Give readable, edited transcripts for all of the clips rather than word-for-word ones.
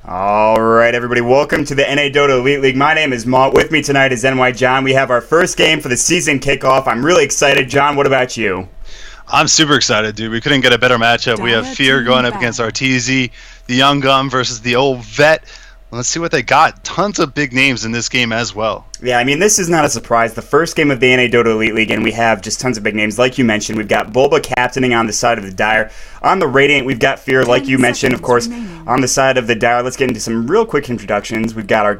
All right, everybody, welcome to the NADota Elite League. My name is Maut. With me tonight is NYJohn. We have our first game for the season kickoff. I'm really excited. John, what about you? I'm super excited, dude. We couldn't get a better matchup. We have Fear going up against Arteezy, the young gun versus the old vet. Let's see what they got. Tons of big names in this game as well. Yeah, I mean, this is not a surprise. The first game of the NADota Elite League, and we have just tons of big names. Like you mentioned, we've got Bulba captaining on the side of the Dire. On the Radiant, we've got Fear, like you mentioned, of course, on the side of the Dire. Let's get into some real quick introductions. We've got our,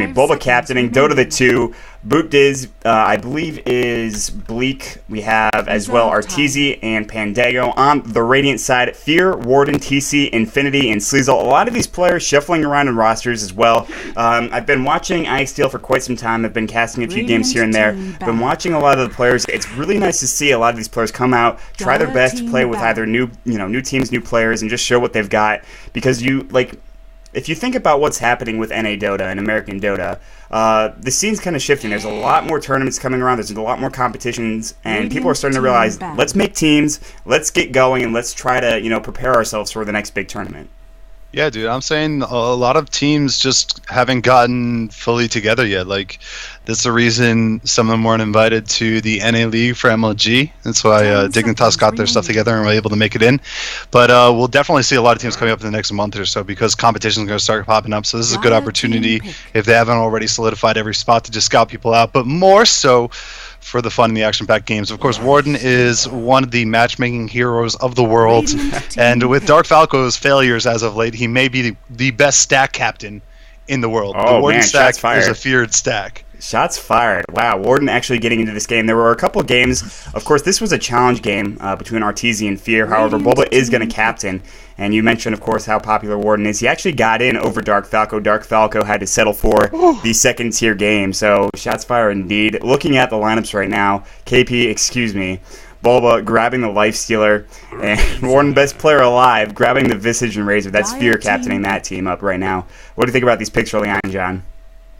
Bulba captaining, Dota the 2, Boot Diz, I believe is Bleak. We have as well Arteezy and Pandago. On the Radiant side, Fear, Warden, TC, Infinity, and Sleazel. A lot of these players shuffling around in rosters as well. I've been watching iSteel for quite some time. I've been casting a few games here and there. Been watching a lot of the players. It's really nice to see a lot of these players come out, try their best to play with either new teams, new players, and just show what they've got. Because if you think about what's happening with NADota and American Dota, the scene's kind of shifting. There's a lot more tournaments coming around. There's a lot more competitions, and people are starting to realize, let's make teams, let's get going, and let's try to prepare ourselves for the next big tournament. Yeah, dude, I'm saying a lot of teams just haven't gotten fully together yet. Like, that's the reason some of them weren't invited to the NA League for MLG. That's why Dignitas got their stuff together and were able to make it in. But we'll definitely see a lot of teams coming up in the next month or so because competition is going to start popping up. So this is a good opportunity, if they haven't already solidified every spot, to just scout people out. But more so for the fun in the action-packed games. Of course, Warden is one of the matchmaking heroes of the world, and with Dark Falco's failures as of late, he may be the best stack captain in the world. Oh, the Warden man, stack shots fired. is a feared stack. Shots fired. Wow, Warden actually getting into this game. There were a couple of games. Of course, this was a challenge game between Arteezy and Fear. However, Bulba is going to captain. And you mentioned, of course, how popular Warden is. He actually got in over Dark Falco. Dark Falco had to settle for the second-tier game. So, shots fired indeed. Looking at the lineups right now, Bulba grabbing the Lifestealer, and Warden, best player alive, grabbing the Visage and Razor. That's Fear captaining that team up right now. What do you think about these picks early on, John?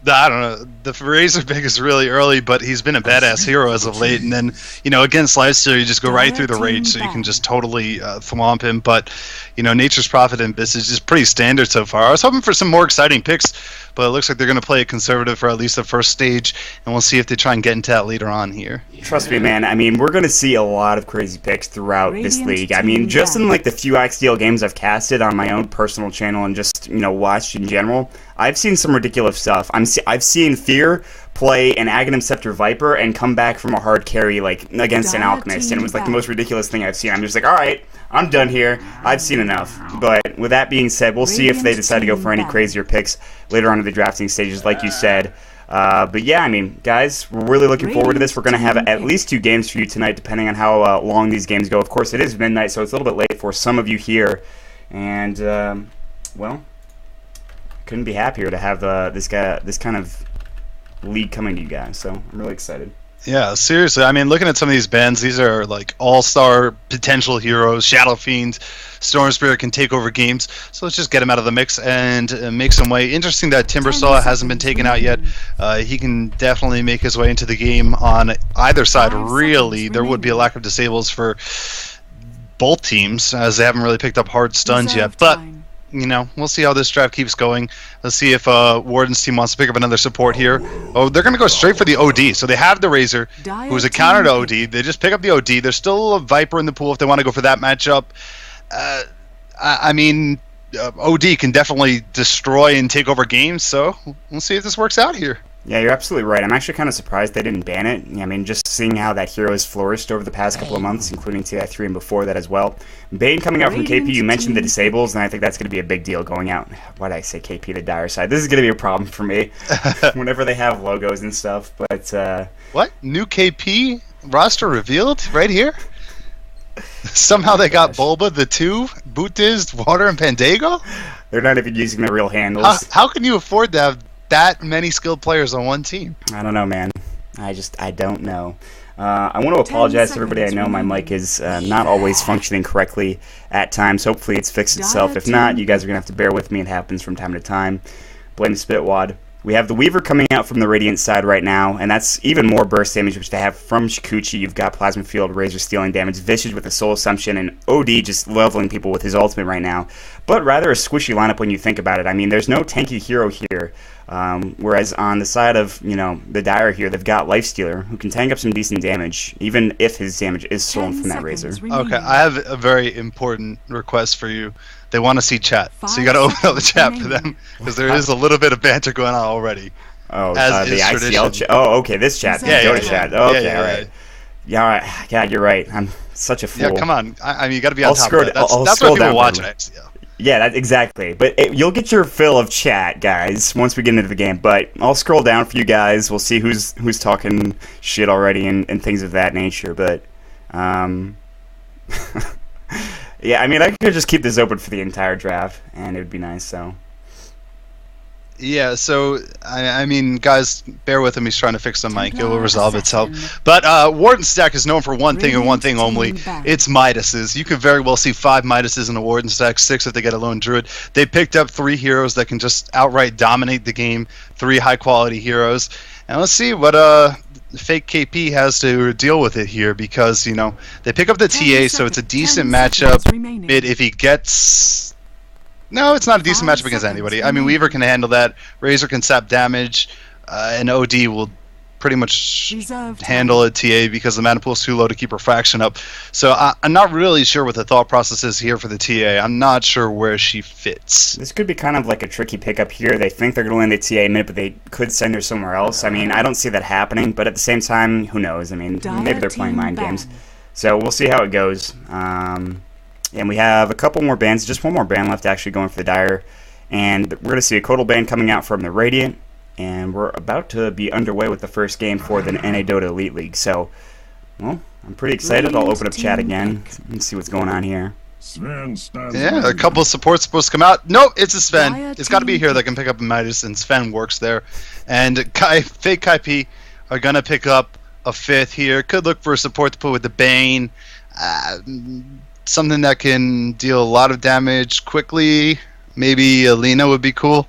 I don't know. The Razor pick is really early, but he's been a badass hero as of late. And then, against Lifestealer, you just go right through the rage, so you can just totally thwomp him. But, Nature's Prophet and Visage is pretty standard so far. I was hoping for some more exciting picks, but it looks like they're going to play it conservative for at least the first stage, and we'll see if they try and get into that later on here. Trust me, man. I mean, we're going to see a lot of crazy picks throughout this league. I mean, just in the few iSteel games I've casted on my own personal channel and just, watched in general, I've seen some ridiculous stuff. I've seen Fear play an Aghanim Scepter Viper and come back from a hard carry against an Alchemist, and it was the most ridiculous thing I've seen. I'm just like, all right, I'm done here. I've seen enough. But with that being said, we'll see if they decide to go for any crazier picks later on in the drafting stages, like you said. But yeah, I mean, guys, we're really looking forward to this. We're going to have at least 2 games for you tonight, depending on how long these games go. Of course, it is midnight, so it's a little bit late for some of you here. And, couldn't be happier to have this kind of league coming to you guys. So I'm really excited. Yeah, seriously. I mean, looking at some of these bands, these are all-star potential heroes. Shadow Fiend, Storm Spirit can take over games. So let's just get him out of the mix and make some way. Interesting that Timbersaw hasn't been taken out yet. He can definitely make his way into the game on either side. Really, there would be a lack of disables for both teams, as they haven't really picked up hard stuns yet. But we'll see how this draft keeps going. Let's see if Warden's team wants to pick up another support here. Oh, they're going to go straight for the OD. So they have the Razor, who's a counter to OD. They just pick up the OD. There's still a Viper in the pool if they want to go for that matchup. OD can definitely destroy and take over games, so we'll see if this works out here. Yeah, you're absolutely right. I'm actually kind of surprised they didn't ban it. I mean, just seeing how that hero has flourished over the past couple of months, including TI3 and before that as well. Bane coming out from KP, you mentioned the disables, and I think that's going to be a big deal going out. Why did I say KP, the Dire side? This is going to be a problem for me whenever they have logos and stuff. But what? New KP roster revealed right here? Somehow they got Bulba, the 2, Boot Diz, Water, and Pandago? They're not even using their real handles. How can you afford to have that many skilled players on one team? I don't know, man. I don't know. I want to apologize to everybody. I know my mic is not always functioning correctly at times. Hopefully it's fixed itself. If not, you guys are going to have to bear with me. It happens from time to time. Blame Spitwad. We have the Weaver coming out from the Radiant side right now, and that's even more burst damage, which they have from Shikuchi. You've got Plasma Field, Razor stealing damage, Visage with the Soul Assumption, and OD just leveling people with his ultimate right now. But rather a squishy lineup when you think about it. I mean, there's no tanky hero here, whereas on the side of, the Dire here, they've got Lifestealer, who can tank up some decent damage, even if his damage is stolen from that Razor. Okay, I have a very important request for you. They want to see chat, so you got to open up the chat for them, because there is a little bit of banter going on already. Oh, the ICL chat. Oh, okay, this chat, the NEODota chat. Oh, okay, all right. Yeah, you're right. I'm such a fool. Yeah, come on. I mean, you got to be on top of that. That's what people watch at ICL. Yeah, exactly. But you'll get your fill of chat, guys, once we get into the game. But I'll scroll down for you guys. We'll see who's talking shit already and things of that nature. But yeah, I mean, I could just keep this open for the entire draft, and it would be nice. So. Yeah, so, I mean, guys, bear with him. He's trying to fix the mic. It will resolve itself. But Warden's stack is known for one thing and one thing only. It's Midases. You could very well see 5 Midases in the Warden stack, 6 if they get a lone Druid. They picked up 3 heroes that can just outright dominate the game, 3 high-quality heroes. And let's see what fake KP has to deal with it here, because, they pick up the TA, so it's a decent matchup. If he gets... No, it's not a decent matchup against anybody. I mean, Weaver can handle that. Razor can sap damage, and OD will pretty much handle a TA because the mana pool is too low to keep refraction up. So I'm not really sure what the thought process is here for the TA. I'm not sure where she fits. This could be kind of like a tricky pickup here. They think they're going to land the TA mid, but they could send her somewhere else. I mean, I don't see that happening, but at the same time, who knows? I mean, maybe they're playing mind games. So we'll see how it goes. And we have a couple more bans, just one more ban left actually going for the Dire. And we're going to see a Codal ban coming out from the Radiant. And we're about to be underway with the first game for the NADota Elite League. So, well, I'm pretty excited. I'll open up chat again and see what's going on here. Yeah, a couple of supports supposed to come out. Nope, it's a Sven. It's got to be a hero that can pick up a Midas, and Sven works there. And fake KP are going to pick up a 5th here. Could look for a support to put with the Bane. Something that can deal a lot of damage quickly. Maybe Alina would be cool.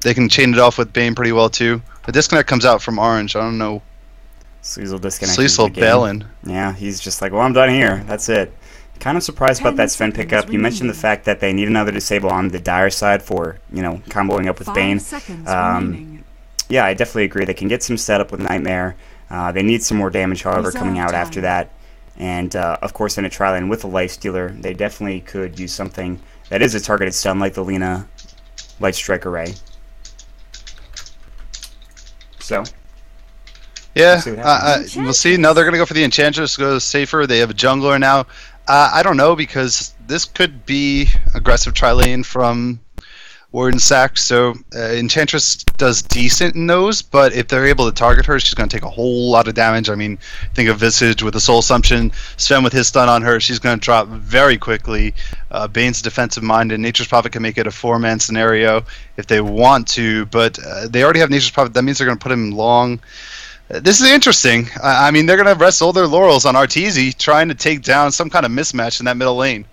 They can chain it off with Bane pretty well too. The disconnect comes out from Orange. I don't know. Sleazel disconnect. Sleazel bailing. Yeah, he's just like, well, I'm done here. That's it. Kind of surprised about that Sven pickup. You mentioned the fact that they need another disable on the Dire side for, comboing up with Bane. Yeah, I definitely agree. They can get some setup with Nightmare. They need some more damage, however, coming out after that. And, of course, in a tri-lane with a Lifestealer, they definitely could use something that is a targeted stun, like the Lina Light Strike Array. So, yeah, we'll see. No, they're going to go for the Enchantress, go safer. They have a jungler now. I don't know, because this could be aggressive tri-lane from Warden Sack, so Enchantress does decent in those, but if they're able to target her, she's going to take a whole lot of damage. I mean, think of Visage with the Soul Assumption, Sven with his stun on her, she's going to drop very quickly. Bane's defensive mind, and Nature's Prophet can make it a 4-man scenario if they want to, but they already have Nature's Prophet. That means they're going to put him long. This is interesting. I mean, they're going to rest all their laurels on Arteezy, trying to take down some kind of mismatch in that middle lane.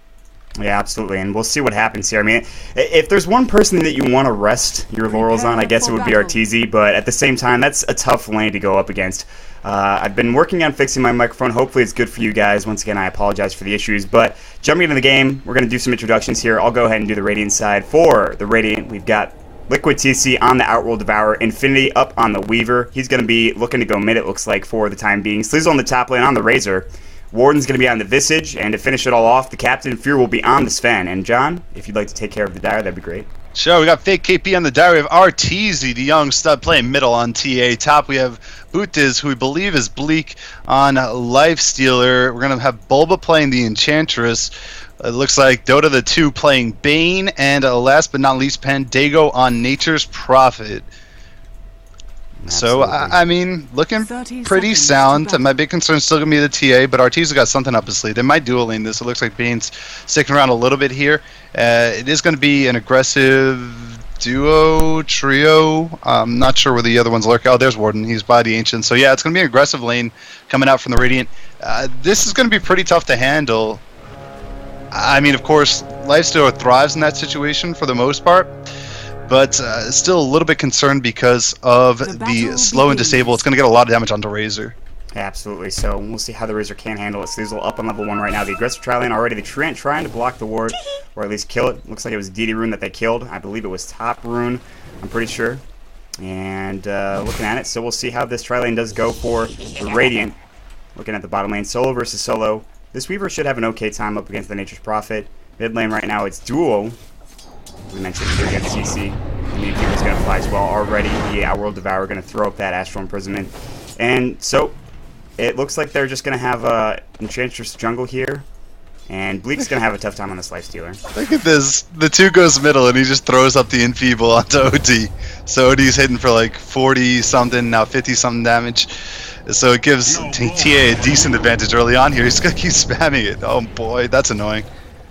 Yeah, absolutely, and we'll see what happens here. I mean, if there's one person that you want to rest your laurels on, I guess it would be Arteezy, but at the same time, that's a tough lane to go up against. I've been working on fixing my microphone. Hopefully it's good for you guys. Once again, I apologize for the issues, but jumping into the game, we're going to do some introductions here. I'll go ahead and do the Radiant side. For the Radiant, we've got Liquid TC on the Outworld Devourer, Infinity up on the Weaver. He's going to be looking to go mid, it looks like, for the time being. Sleazel on the top lane on the Razor. Warden's going to be on the Visage, and to finish it all off, the Captain Fear will be on the Sven. And John, if you'd like to take care of the Dire, that'd be great. Sure, we got fake KP on the Dire. We have Arteezy, the young stud, playing middle on TA. Top, we have Bootiz, who we believe is Bleak on Lifestealer. We're going to have Bulba playing the Enchantress. It looks like Dota the 2 playing Bane, and last but not least, Pandago on Nature's Prophet. Absolutely. So, I mean, looking pretty sound. My big concern is still going to be the TA, but Arteezy got something up his sleeve. They might dual lane this. It looks like Bane's sticking around a little bit here. It is going to be an aggressive duo, trio. I'm not sure where the other ones lurk. Oh, there's Warden. He's by the Ancient. So, yeah, it's going to be an aggressive lane coming out from the Radiant. This is going to be pretty tough to handle. I mean, of course, Lifestealer thrives in that situation for the most part. but still a little bit concerned because of the slow and disable. It's going to get a lot of damage onto Razor. Absolutely. So we'll see how the Razor can handle it. Sleazel up on level 1 right now. The aggressive Tri-Lane already. The Treant trying to block the ward, or at least kill it. Looks like it was DD Rune that they killed. I believe it was top Rune. I'm pretty sure. And looking at it, so we'll see how this Tri-Lane does go for the Radiant. Looking at the bottom lane, solo versus solo. This Weaver should have an okay time up against the Nature's Prophet. Mid lane right now, it's duo. We mentioned here against CC. And the Infumer's going to fly as well already. The Outworld Devourer going to throw up that Astral Imprisonment. And so it looks like they're just going to have Enchantress jungle here. And Bleak's going to have a tough time on this Lifestealer. Look at this. The 2 goes middle, and he just throws up the Enfeeble onto OD. So OD's hitting for like 40-something, now 50-something damage. So it gives TA a decent advantage early on here. He's going to keep spamming it. Oh boy, that's annoying.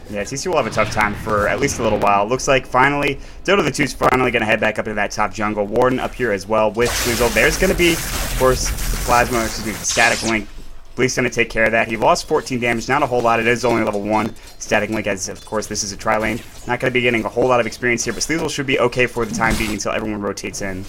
Yeah, TC will have a tough time for at least a little while. Looks like finally, Dota the 2's finally going to head back up into that top jungle. Warden up here as well with Sleazel. There's going to be, of course, the Plasma, excuse me, the Static Link. Bleak's going to take care of that. He lost 14 damage, not a whole lot. It is only level 1 Static Link, as of course this is a Tri-Lane. Not going to be getting a whole lot of experience here, but Sleazel should be okay for the time being until everyone rotates in.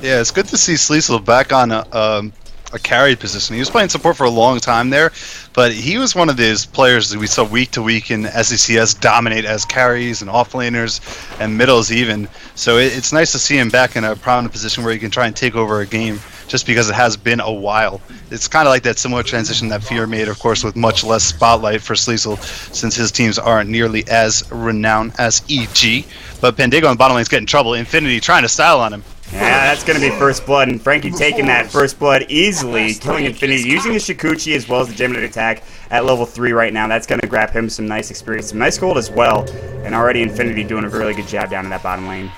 Yeah, it's good to see Sleazel back on a carried position. He was playing support for a long time there, but he was one of those players that we saw week to week in SECS dominate as carries and offlaners and middles even. So it's nice to see him back in a prominent position where he can try and take over a game, just because it has been a while. It's kind of like that similar transition that Fear made, of course, with much less spotlight for Sleazel, since his teams aren't nearly as renowned as EG. But Pandago on the bottom lane is getting in trouble. Infinity trying to style on him. Yeah, that's going to be first blood, and Frankie taking that first blood easily, killing Infinity, using his Shikuchi as well as the Geminate attack at level 3 right now. That's going to grab him some nice experience, some nice gold as well, and already Infinity doing a really good job down in that bottom lane.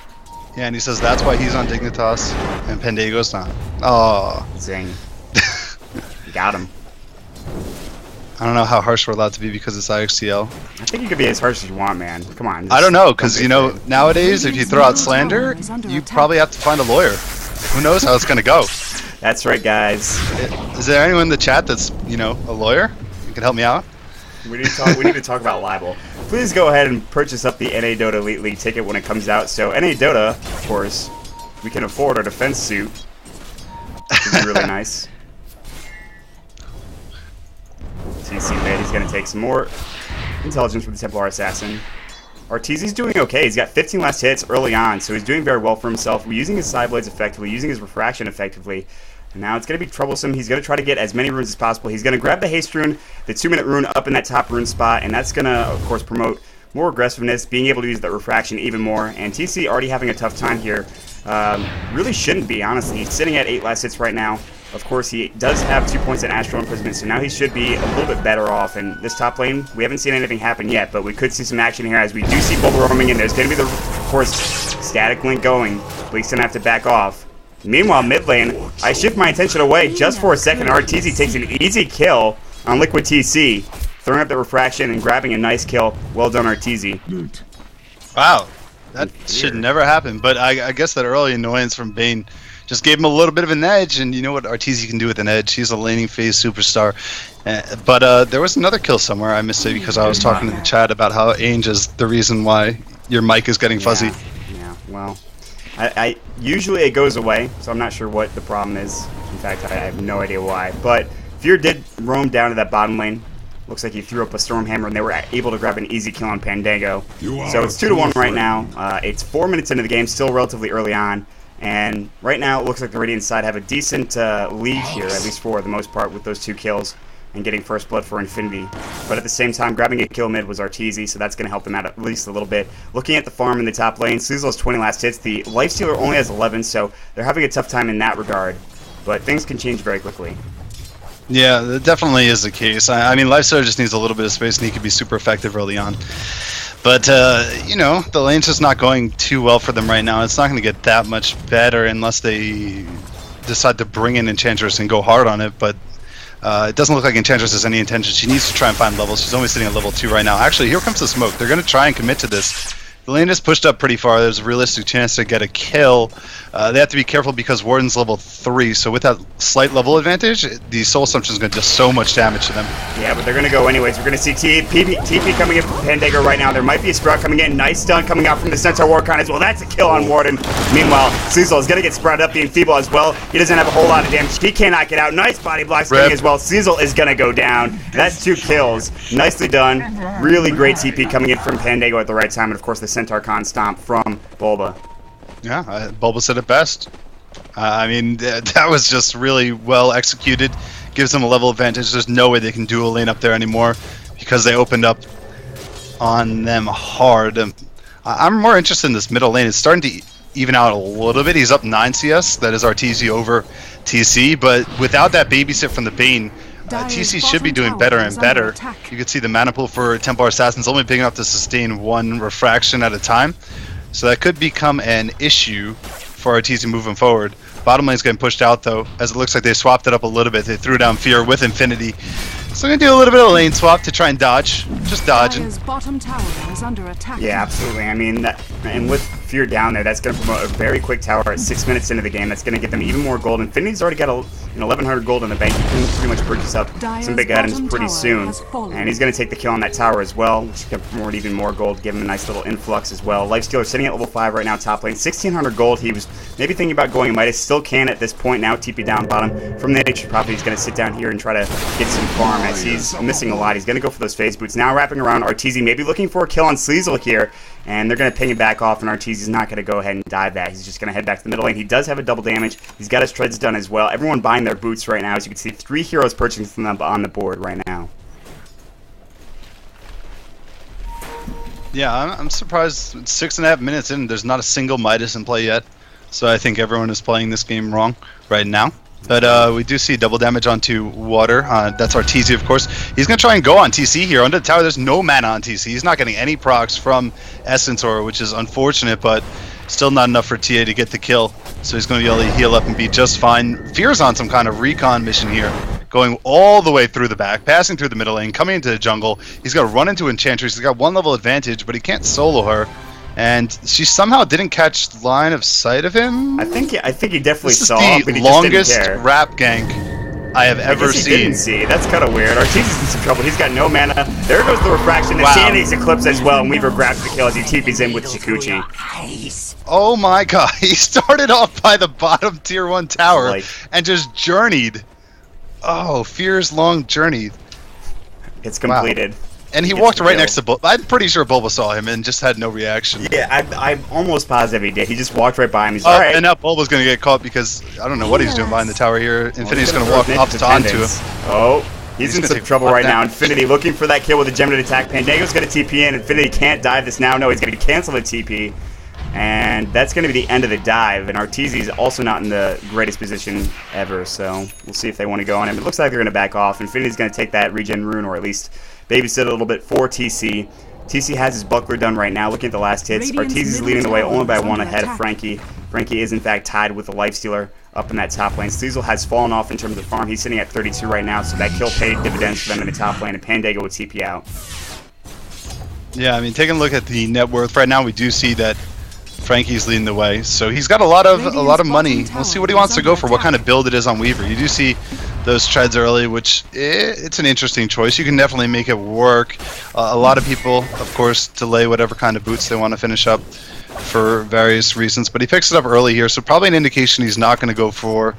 Yeah, and he says that's why he's on Dignitas, and Pandago's not. Oh. Zing. Got him. I don't know how harsh we're allowed to be because it's IXTL. I think you could be as harsh as you want, man. Come on. I don't know, because, you know, nowadays, if you throw out slander, you probably have to find a lawyer. Who knows how it's going to go? That's right, guys. Is there anyone in the chat that's, you know, a lawyer? You can help me out? We need to talk about libel. Please go ahead and purchase up the NADota Elite League ticket when it comes out. So NADota, of course, we can afford our defense suit. Which is really nice. TC mid, he's going to take some more intelligence from the Templar Assassin. Arteezy's doing okay. He's got 15 last hits early on, so he's doing very well for himself. We're using his side blades effectively, using his refraction effectively. And now it's going to be troublesome. He's going to try to get as many runes as possible. He's going to grab the haste rune, the 2-minute rune up in that top rune spot, and that's going to, of course, promote more aggressiveness, being able to use that refraction even more. And TC already having a tough time here. Really shouldn't be, honestly. He's sitting at 8 last hits right now. Of course, he does have 2 points in Astral Imprisonment, so now he should be a little bit better off. And this top lane, we haven't seen anything happen yet, but we could see some action here as we do see Bulba roaming in. There's going to be, of course, Static Link going. Bleak's going to have to back off. Meanwhile, mid lane, I shift my attention away just for a second. Arteezy takes an easy kill on Liquid TC, throwing up the refraction and grabbing a nice kill. Well done, Arteezy. Wow, that should never happen. But I guess that early annoyance from Bane just gave him a little bit of an edge, and you know what Arteezy can do with an edge. He's a laning phase superstar. But there was another kill somewhere, I missed it because I was talking to the chat about how Ainge is the reason why your mic is getting fuzzy. Yeah, well, I usually it goes away, so I'm not sure what the problem is. In fact, I have no idea why. But Fear did roam down to that bottom lane. Looks like he threw up a Stormhammer, and they were able to grab an easy kill on Pandago. So it's 2-1 right now. It's 4 minutes into the game, still relatively early on. And right now, it looks like the Radiant side have a decent lead here, at least for the most part, with those 2 kills and getting first blood for Infinity. But at the same time, grabbing a kill mid was Arteezy, so that's going to help them out at least a little bit. Looking at the farm in the top lane, Sleazel has 20 last hits. The Lifestealer only has 11, so they're having a tough time in that regard. But things can change very quickly. Yeah, that definitely is the case. I mean, Lifestealer just needs a little bit of space, and he can be super effective early on. But, you know, the lane's just not going too well for them right now. It's not going to get that much better unless they decide to bring in Enchantress and go hard on it. But it doesn't look like Enchantress has any intention. She needs to try and find levels. She's only sitting at level 2 right now. Actually, here comes the smoke. They're going to try and commit to this. The lane is pushed up pretty far. There's a realistic chance to get a kill. They have to be careful because Warden's level 3, so with that slight level advantage, the Soul Assumption is going to do so much damage to them. Yeah, but they're going to go anyways. We're going to see TP coming in from Pandago right now. There might be a Sprout coming in. Nice stun coming out from the Centaur Warcon as well. That's a kill on Warden. Meanwhile, Cecil is going to get sprouted up, being feeble as well. He doesn't have a whole lot of damage. He cannot get out. Nice body block spinning as well. Cecil is going to go down. That's 2 kills. Nicely done. Really great TP coming in from Pandago at the right time. And of course, the Centaur Con stomp from Bulba. Yeah, Bulba said it best. I mean, that was just really well executed. Gives them a level advantage. There's no way they can dual lane up there anymore because they opened up on them hard. I'm more interested in this middle lane. It's starting to even out a little bit. He's up 9 CS. That is RTZ over TC. But without that babysit from the Bane, TC should be doing better and better. You can see the mana pool for Templar Assassin's only big enough to sustain 1 refraction at a time. So that could become an issue for RTZ moving forward. Bottom lane's getting pushed out though, as it looks like they swapped it up a little bit. They threw down Fear with Infinity. So I'm going to do a little bit of lane swap to try and dodge. Just dodging. Bottom tower is under attack. Yeah, absolutely. I mean, and with Fear down there, that's going to promote a very quick tower at 6 minutes into the game. That's going to get them even more gold. Infinity's already got 1,100 gold in the bank. He can pretty much purchase up some big items pretty soon. And he's going to take the kill on that tower as well, which can promote even more gold, give him a nice little influx as well. Lifestealer sitting at level 5 right now, top lane. 1,600 gold. He was maybe thinking about going Midas. Still can at this point now. TP down bottom. From the nature, probably he's going to sit down here and try to get some farm as he's missing a lot. He's going to go for those phase boots. Now wrapping around RTZ, maybe looking for a kill on Sleazel here. And they're going to ping it back off, and RTZ's not going to go ahead and dive that. He's just going to head back to the middle lane. He does have a double damage. He's got his treads done as well. Everyone buying their boots right now. As you can see, 3 heroes purchasing them on the board right now. Yeah, I'm surprised 6.5 minutes in, there's not a single Midas in play yet. So I think everyone is playing this game wrong right now. But we do see double damage onto Water. That's our TC, of course. He's going to try and go on TC here. Under the tower, there's no mana on TC. He's not getting any procs from Essence Aura, which is unfortunate, but still not enough for TA to get the kill. So he's going to be able to heal up and be just fine. Fear's on some kind of recon mission here, going all the way through the back, passing through the middle lane, coming into the jungle. He's got to run into Enchantress. He's got 1 level advantage, but he can't solo her. And she somehow didn't catch line of sight of him. I think he definitely this saw. This is but the he longest just didn't care. rap gank I have ever he seen. Didn't see. That's kind of weird. Arteezy's in some trouble. He's got no mana. There goes the refraction. And Sanity's eclipse as well. And Weaver grabs the kill as he TP's in with Shikuchi. Oh my god! He started off by the bottom tier 1 tower and just journeyed. Oh, Fear's long journey. It's completed. Wow. And he walked right next to Bulba. I'm pretty sure Bulba saw him and just had no reaction. Yeah, I'm almost positive he did. He just walked right by him. He's all right. And now Bulba's going to get caught because I don't know what he's doing behind the tower here. Infinity's going to walk up onto him. Oh, he's in some trouble right now. Infinity looking for that kill with a geminate attack. Pandago's going to TP in. Infinity can't dive this now. No, he's going to cancel the TP. And that's going to be the end of the dive. And Arteezy's also not in the greatest position ever. So we'll see if they want to go on him. It looks like they're going to back off. Infinity's going to take that regen rune, or at least babysit a little bit for TC. TC has his buckler done right now. Looking at the last hits, Arteezy's leading the way only by 1 ahead of Frankie. Frankie is in fact tied with the Lifestealer up in that top lane. Sleazel has fallen off in terms of farm. He's sitting at 32 right now, so that kill paid dividends for them in the top lane, and Pandago would TP out. Yeah, I mean, taking a look at the net worth right now, we do see that Frankie's leading the way, so he's got a lot of money. We'll see what he wants to go for, what kind of build it is on Weaver. You do see those treads early, which it's an interesting choice. You can definitely make it work. A lot of people, of course, delay whatever kind of boots they want to finish up for various reasons, but he picks it up early here, so probably an indication he's not going to go for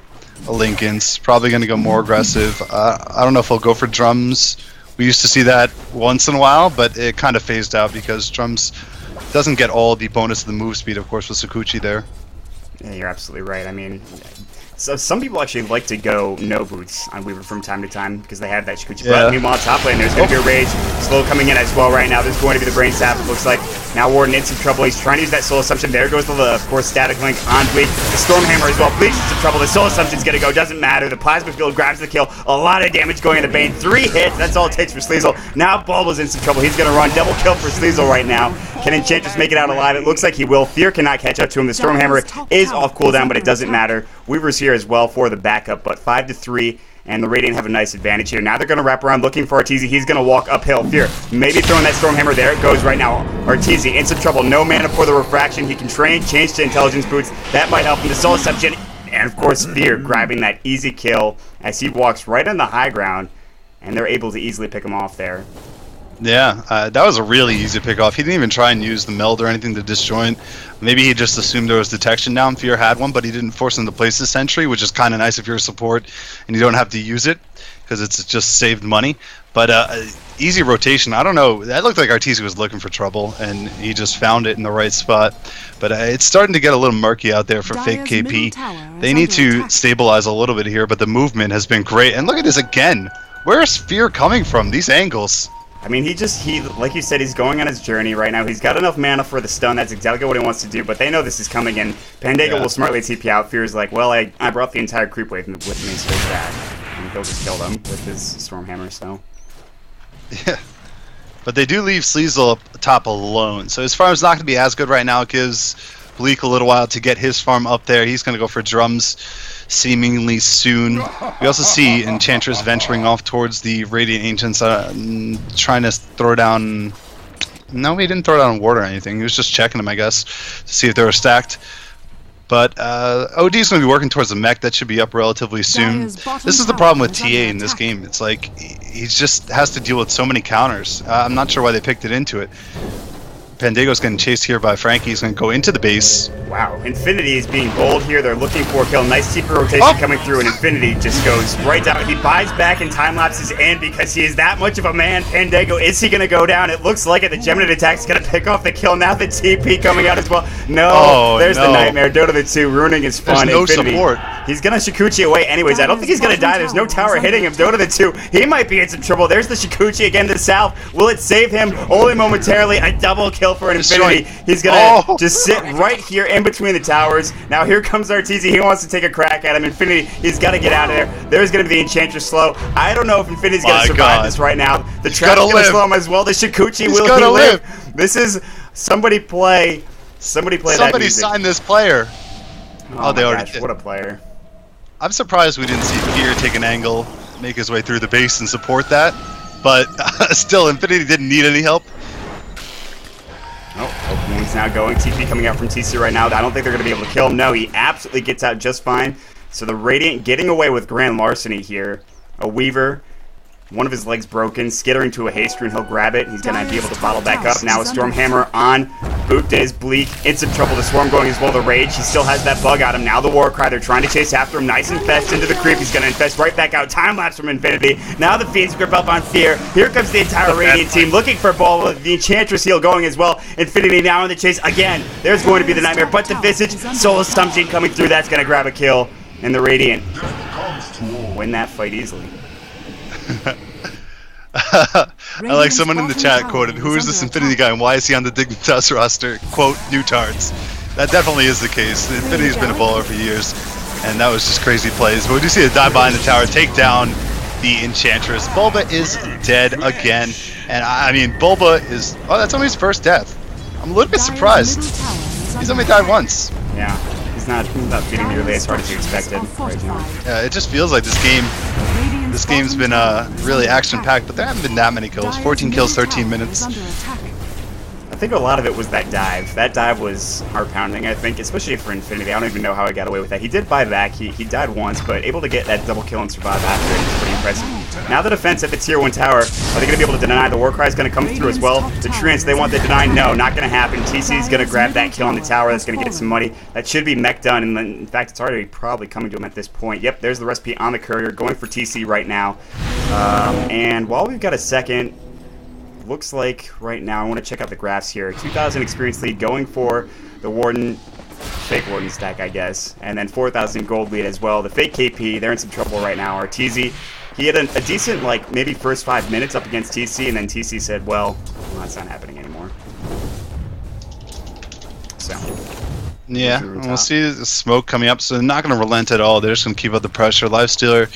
a Linken's. Probably going to go more aggressive. I don't know if he'll go for drums. We used to see that once in a while, but it kind of phased out because drums doesn't get all the bonus of the move speed, of course, with Sakuchi there. Yeah, you're absolutely right. I mean, so some people actually like to go no boots on Weaver from time to time because they have that Shikuchi. Yeah. But meanwhile, top lane, there's going to be a Rage. Slow coming in as well right now. There's going to be the Brain Sap, it looks like. Now Warden in some trouble. He's trying to use that Soul Assumption. There goes the, of course, Static Link on Bleak. The Stormhammer as well. Bleak's in some trouble. The Soul Assumption's going to go. Doesn't matter. The Plasma Field grabs the kill. A lot of damage going into Bane. 3 hits. That's all it takes for Sleazel. Now Bulba's in some trouble. He's going to run. Double kill for Sleazel right now. Can Enchantress make it out alive? It looks like he will. Fear cannot catch up to him. The Stormhammer is off cooldown, but it doesn't matter. Weaver's here as well for the backup, but 5-3 and the Radiant have a nice advantage here. Now they're going to wrap around looking for Arteezy. He's going to walk uphill. Fear, maybe throwing that Stormhammer. There it goes right now. Arteezy in some trouble. No mana for the Refraction. He can change to Intelligence Boots. That might help him. The Soul Assumption. And, of course, Fear grabbing that easy kill as he walks right on the high ground, and they're able to easily pick him off there. Yeah, that was a really easy pick off. He didn't even try and use the meld or anything to disjoint. Maybe he just assumed there was detection down. Fear had one, but he didn't force him to place his sentry, which is kind of nice if you're a support and you don't have to use it because it's just saved money. But easy rotation. I don't know. That looked like Arteezy was looking for trouble, and he just found it in the right spot. But it's starting to get a little murky out there for fake KP. They need to stabilize a little bit here, but the movement has been great. And look at this again. Where's Fear coming from? These angles. I mean, he like you said, he's going on his journey right now. He's got enough mana for the stun. That's exactly what he wants to do, but they know this is coming in. Pandago will smartly TP out. Fear's like, well, I brought the entire creep wave with me, so there's that. And he'll just kill them with his Stormhammer, so. Yeah. But they do leave Sleazel up top alone, so his farm's not going to be as good right now. It gives Bleak a little while to get his farm up there. He's going to go for drums seemingly soon. We also see Enchantress venturing off towards the Radiant Ancients, trying to throw down... No, he didn't throw down a ward or anything. He was just checking them, I guess, to see if they were stacked. But OD's going to be working towards the mech. That should be up relatively soon. This is the problem with TA in this game. It's like he just has to deal with so many counters. I'm not sure why they picked it into it. Pandago's getting chased here by Frankie. He's going to go into the base. Wow, Infinity is being bold here. They're looking for a kill. Nice TP rotation coming through, and Infinity just goes right down. He buys back and time lapses in because he is that much of a man. Pandago, is he going to go down? It looks like it. The Geminid attack's going to pick off the kill. Now the TP coming out as well. No, there's the Nightmare. Dota the 2 ruining his fun. There's no Infinity. support. He's going to Shikuchi away anyways. I don't think he's going to die. There's no tower hitting him. Dota the 2, he might be in some trouble. There's the Shikuchi again to the south. Will it save him? Only momentarily. A double kill for an Infinity. He's going to just sit right here in between the towers. Now here comes Arteezy. He wants to take a crack at him. Infinity, he's got to get out of there. There's going to be the Enchantress slow. I don't know if Infinity's going to survive this right now. The trap's going to slow him as well. The Shikuchi, will he live? This is... Somebody play that music. Sign this player. Oh they already did. What a player. I'm surprised we didn't see Fear take an angle, make his way through the base and support that. But still, Infinity didn't need any help. Oh, he's now going. TP coming out from TC right now. I don't think they're going to be able to kill him. No, he absolutely gets out just fine. So the Radiant getting away with grand larceny here. A Weaver, one of his legs broken, skittering to a haste rune. He'll grab it. He's going to be able to bottle back up. Now a Stormhammer on. Boot is Bleak. In some trouble. The Swarm going as well. The Rage. He still has that bug on him. Now the Warcry. They're trying to chase after him. Nice infest into the creep. He's going to infest right back out. Time lapse from Infinity. Now the Fiend's grip up on Fear. Here comes the entire Radiant team looking for ball with the Enchantress heal going as well. Infinity now in the chase again. There's going to be the Nightmare, but the Visage. Soul Assumption coming through. That's going to grab a kill. And the Radiant win that fight easily. I like someone in the chat quoted, "Who is this Infinity guy and why is he on the Dignitas roster?" Quote, new tards. That definitely is the case. Infinity's been a baller for years, and that was just crazy plays. But we do see a dive behind the tower, take down the Enchantress. Bulba is dead again, and I mean, Bulba is... Oh, that's only his first death. I'm a little bit surprised. He's only died once. Yeah, he's not beating nearly as hard as you expected right now. Yeah, it just feels like this game's been really action-packed, but there haven't been that many kills. 14 kills, 13 minutes. I think a lot of it was that dive. That dive was heart-pounding, I think, especially for Infinity. I don't even know how he got away with that. He did buy back. He died once, but able to get that double kill and survive after it is pretty impressive. Now the defense at the Tier 1 tower, are they going to be able to deny? The Warcry is going to come through as well. The Treants, they want the deny. No, not going to happen. TC is going to grab that kill on the tower. That's going to get some money. That should be mech done, and in fact, it's already probably coming to him at this point. Yep, there's the recipe on the courier, going for TC right now. And while we've got a second, looks like right now, I want to check out the graphs here. 2,000 experience lead going for the Warden, fake Warden stack, I guess, and then 4,000 gold lead as well. The fake KP, they're in some trouble right now. Arteezy, he had a decent, like, maybe first 5 minutes up against TC, and then TC said, well, that's not happening anymore. So. Yeah, we'll see the smoke coming up, so they're not going to relent at all. They're just going to keep up the pressure. Lifestealer,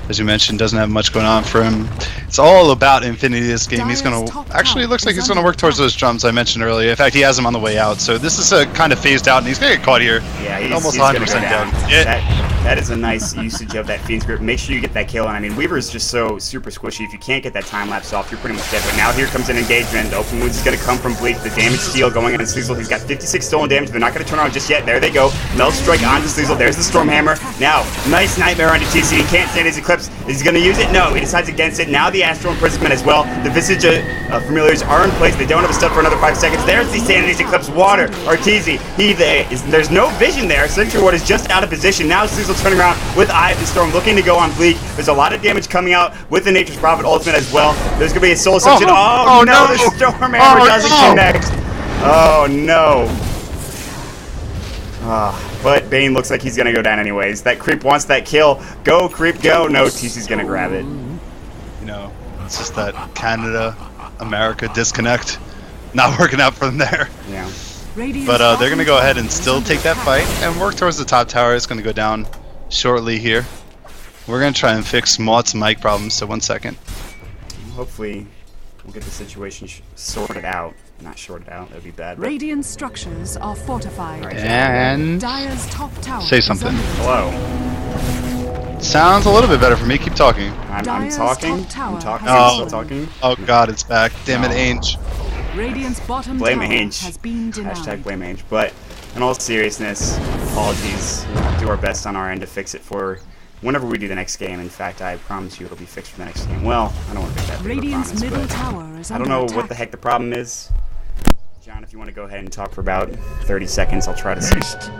as you mentioned, doesn't have much going on for him. It's all about Infinity this game. He's going to... Actually, it looks like he's going to work towards those drums I mentioned earlier. In fact, he has them on the way out. So this is kind of phased out, and he's going to get caught here. Yeah, he's almost gonna 100% go down. down. That is a nice usage of that Fiend's Grip. Make sure you get that kill. And I mean, Weaver is just so super squishy. If you can't get that time lapse off, you're pretty much dead. But now here comes an engagement. The open wounds is going to come from Bleak. The damage steal going in on Sleazel. He's got 56 stolen damage. They're not going to turn on just yet. There they go. Melt Strike onto Sleazel. There's the Stormhammer. Now, nice Nightmare onto TC. He can't stand his Eclipse. Is he going to use it? No, he decides against it. Now the Astral Imprisonment as well. The Visage Familiars are in place. They don't have a stun for another 5 seconds. There's the Sanity's Eclipse. Water. Arteezy. There's no vision there. Sentry Ward is just out of position. Now Sleazel turning around with Eye of the Storm, looking to go on Bleak. There's a lot of damage coming out with the Nature's Prophet ultimate as well. There's going to be a Soul Assumption. Oh no, the Stormhammer doesn't connect. Oh no. But Bane looks like he's going to go down anyways. That Creep wants that kill. Go, Creep, go. No, TC's going to grab it. You know, it's just that Canada-America disconnect. Not working out for them there. Yeah. But they're going to go ahead and still take that fight and work towards the top tower. It's going to go down shortly here. We're going to try and fix Maut's mic problems, so 1 second. Hopefully we'll get the situation sorted out. Not shorted out, that would be bad. Radiant structures are fortified. Right, and Dire's top tower say something. hello. Sounds a little bit better for me. Keep talking. I'm Dire's talking. top I'm tower talking. has I'm been still talking. Oh god, it's back. Damn it, Ainge. Radiant's bottom Blame tower Ainge. has been denied. Hashtag blame Ainge. But in all seriousness, apologies. We'll do our best on our end to fix it for whenever we do the next game. In fact, I promise you it'll be fixed for the next game. Well, I don't want to make that big of a Radiant's promise, middle but tower is I don't under know attack. what the heck the problem is. John, if you want to go ahead and talk for about 30 seconds, I'll try to fix it.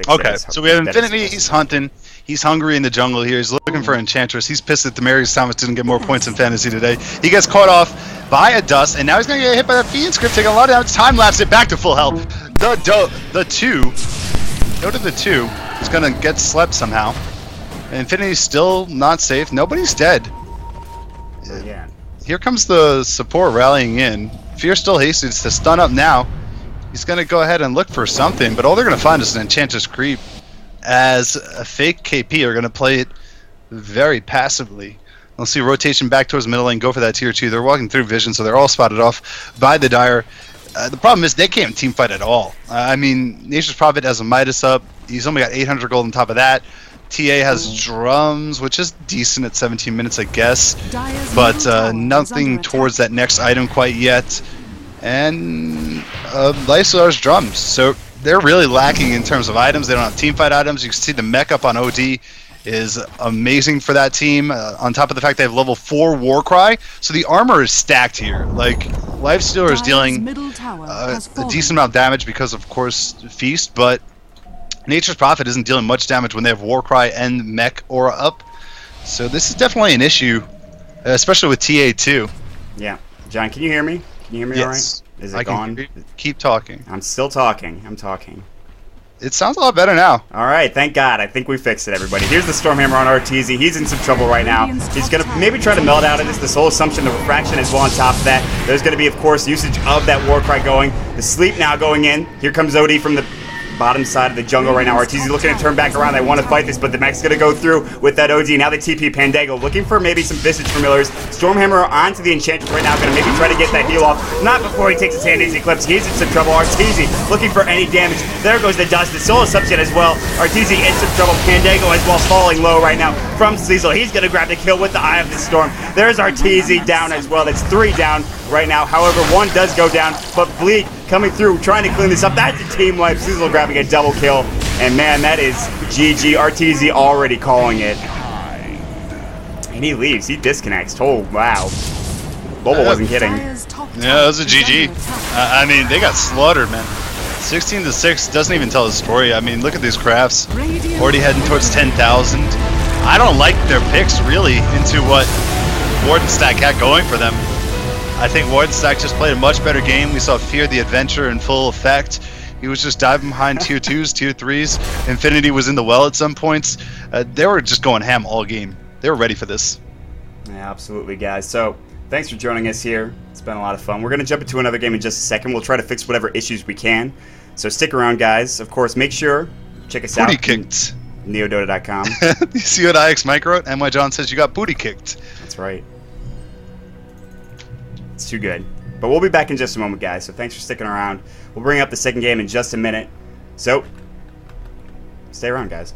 Okay, as so we have better as Infinity. possible. He's hunting. He's hungry in the jungle here. He's looking for Enchantress. He's pissed that Demarius Thomas didn't get more points in fantasy today. He gets caught off by a dust, and now he's going to get hit by that Fiend Script, taking a lot of damage. Time lapse it back to full health. Dota the 2 is going to get slept somehow. Infinity's still not safe. Nobody's dead. Yeah. Here comes the support rallying in. Fear still hastens to stun up now. He's going to go ahead and look for something, but all they're going to find is an Enchantress Creep, as a fake KP are going to play it very passively. We'll see rotation back towards middle lane, go for that tier 2. They're walking through vision, so they're all spotted off by the Dire. The problem is they can't team fight at all. I mean, Nature's Prophet has a Midas up. He's only got 800 gold on top of that. TA has drums, which is decent at 17 minutes, I guess. But nothing towards that next item quite yet. And Lysar's drums. So they're really lacking in terms of items. They don't have team fight items. You can see the mech up on OD is amazing for that team. On top of the fact they have level 4 Warcry. So the armor is stacked here. Like, Lifestealer is dealing a decent amount of damage because, of course, Feast. But Nature's Prophet isn't dealing much damage when they have Warcry and Mech Aura up. So this is definitely an issue, especially with TA too. Yeah. John, can you hear me? Can you hear me all right? Is it gone? Keep talking. I'm still talking. I'm talking. It sounds a lot better now. All right, thank God. I think we fixed it, everybody. Here's the Stormhammer on Arteezy. He's in some trouble right now. He's going to maybe try to melt out of this. The Soul Assumption, the Refraction as well on top of that. There's going to be, of course, usage of that Warcry going. The Sleep now going in. Here comes OD from the bottom side of the jungle right now. Arteezy looking to turn back around. They want to fight this, but the mech's going to go through with that OD. Now they TP Pandago, looking for maybe some Visage Familiars. Stormhammer onto the Enchantress right now, going to maybe try to get that heal off. Not before he takes his hand in his Eclipse. He's in some trouble. Arteezy looking for any damage. There goes the dust. The Soul Assumption as well. Arteezy in some trouble. Pandago as well falling low right now from Sleazel. He's going to grab the kill with the Eye of the Storm. There's Arteezy down as well. That's 3 down right now. However, 1 does go down, but Bleak coming through, trying to clean this up. That's a team wipe. Sleazel grabbing a double kill. And man, that is GG. Arteezy already calling it. And he leaves. He disconnects. Oh, wow. Bobo wasn't kidding. Yeah, that was a GG. I mean, they got slaughtered, man. 16-6 doesn't even tell the story. I mean, look at these crafts. Already heading towards 10,000. I don't like their picks, really, into what Warden Stack had going for them. I think Warden Stack just played a much better game. We saw Fear the Adventure in full effect. He was just diving behind tier 2s, tier 3s. Infinity was in the well at some points. They were just going ham all game. They were ready for this. Yeah, absolutely, guys. So, thanks for joining us here. It's been a lot of fun. We're going to jump into another game in just a second. We'll try to fix whatever issues we can. So stick around, guys. Of course, make sure, check us out. Booty kicked. NEODota.com. You see what IX Mike wrote? NYJohn says you got booty kicked. That's right. It's too good. But we'll be back in just a moment, guys. So thanks for sticking around. We'll bring up the second game in just a minute. So, stay around, guys.